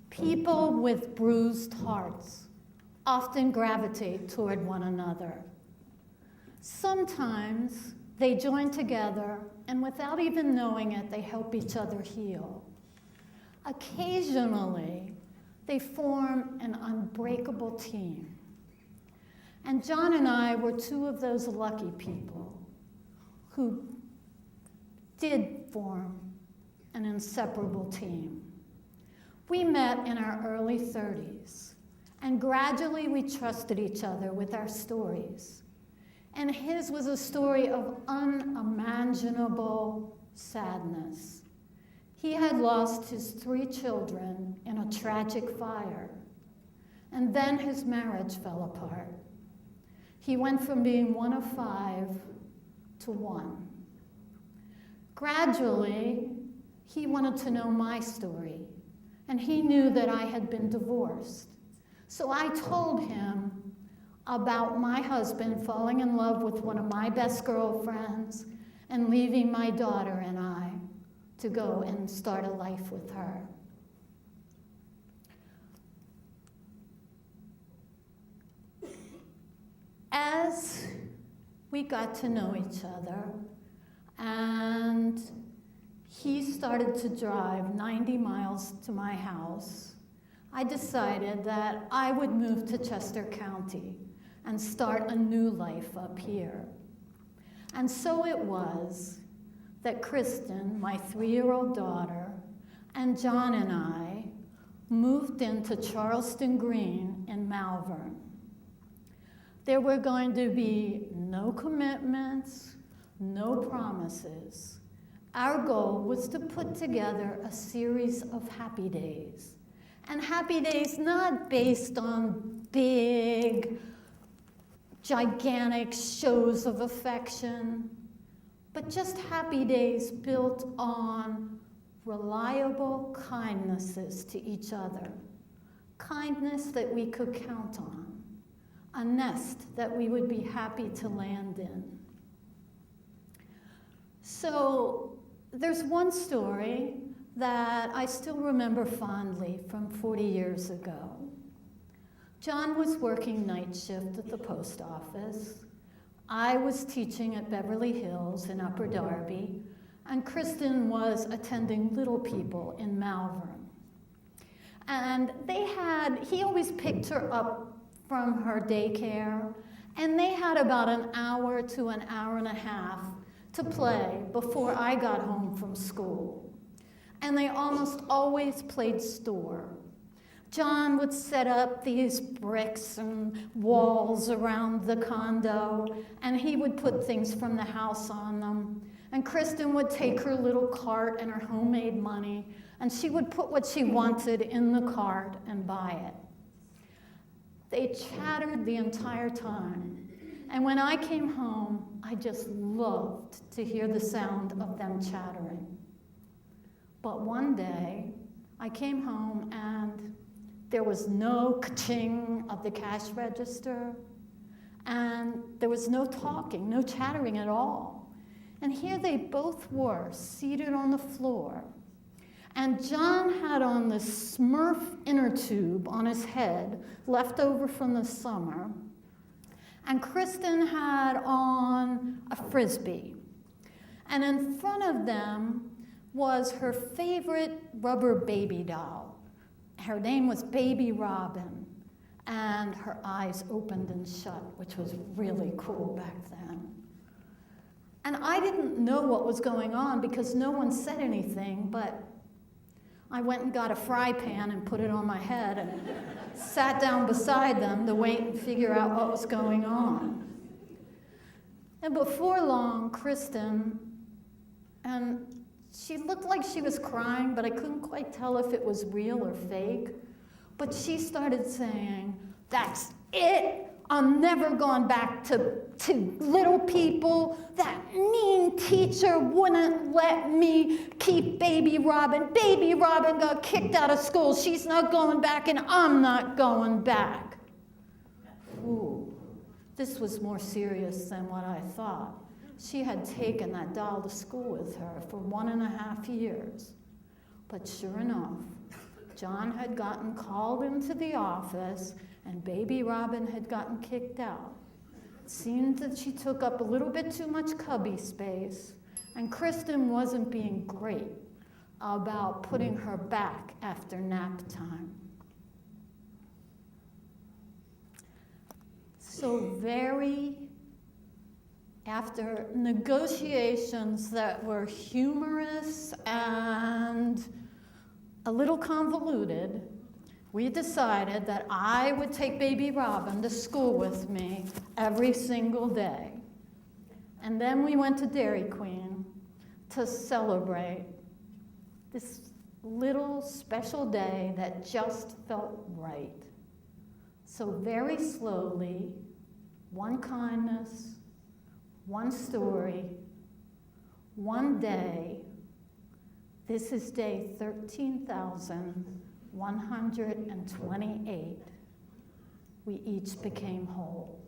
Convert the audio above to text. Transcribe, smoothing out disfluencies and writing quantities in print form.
People with bruised hearts often gravitate toward one another. Sometimes they join together, and without even knowing it, they help each other heal. Occasionally, they form an unbreakable team. And John and I were two of those lucky people who did form an inseparable team. We met in our early 30s, and gradually we trusted each other with our stories. And his was a story of unimaginable sadness. He had lost his 3 children in a tragic fire, and then his marriage fell apart. He went from being one of 5 to 1. Gradually, he wanted to know my story, and he knew that I had been divorced. So I told him about my husband falling in love with one of my best girlfriends and leaving my daughter and I to go and start a life with her. As we got to know each other, and he started to drive 90 miles to my house, I decided that I would move to Chester County and start a new life up here. And so it was that Kristen, my 3-year-old daughter, and John and I moved into Charleston Green in Malvern. There were going to be no commitments, no promises. Our goal was to put together a series of happy days. And happy days not based on big, gigantic shows of affection, but just happy days built on reliable kindnesses to each other. Kindness that we could count on. A nest that we would be happy to land in. So there's one story that I still remember fondly from 40 years ago. John was working night shift at the post office. I was teaching at Beverly Hills in Upper Darby, and Kristen was attending Little People in Malvern. And he always picked her up from her daycare, and they had about an hour to an hour and a half to play before I got home from school. And they almost always played store. John would set up these bricks and walls around the condo, and he would put things from the house on them. And Kristen would take her little cart and her homemade money, and she would put what she wanted in the cart and buy it. They chattered the entire time. And when I came home, I just loved to hear the sound of them chattering. But one day, I came home and there was no ka-ching of the cash register, and there was no talking, no chattering at all. And here they both were, seated on the floor. And John had on this Smurf inner tube on his head, left over from the summer. And Kristen had on a Frisbee. And in front of them was her favorite rubber baby doll. Her name was Baby Robin, and her eyes opened and shut, which was really cool back then. And I didn't know what was going on because no one said anything, but I went and got a fry pan and put it on my head and sat down beside them to wait and figure out what was going on. And before long, Kristen, and she looked like she was crying, but I couldn't quite tell if it was real or fake, but she started saying, "That's it! I'm never going back to Little People. That mean teacher wouldn't let me keep Baby Robin. Baby Robin got kicked out of school. She's not going back, and I'm not going back." Ooh, This was more serious than what I thought. She had taken that doll to school with her for 1.5 years. But sure enough, John had gotten called into the office and baby Robin had gotten kicked out. It seemed that she took up a little bit too much cubby space, and Kristen wasn't being great about putting her back after nap time. So after negotiations that were humorous and a little convoluted, we decided that I would take baby Robin to school with me every single day. And then we went to Dairy Queen to celebrate this little special day that just felt right. So very slowly, one kindness, one story, one day. This is day 13,128. We each became whole.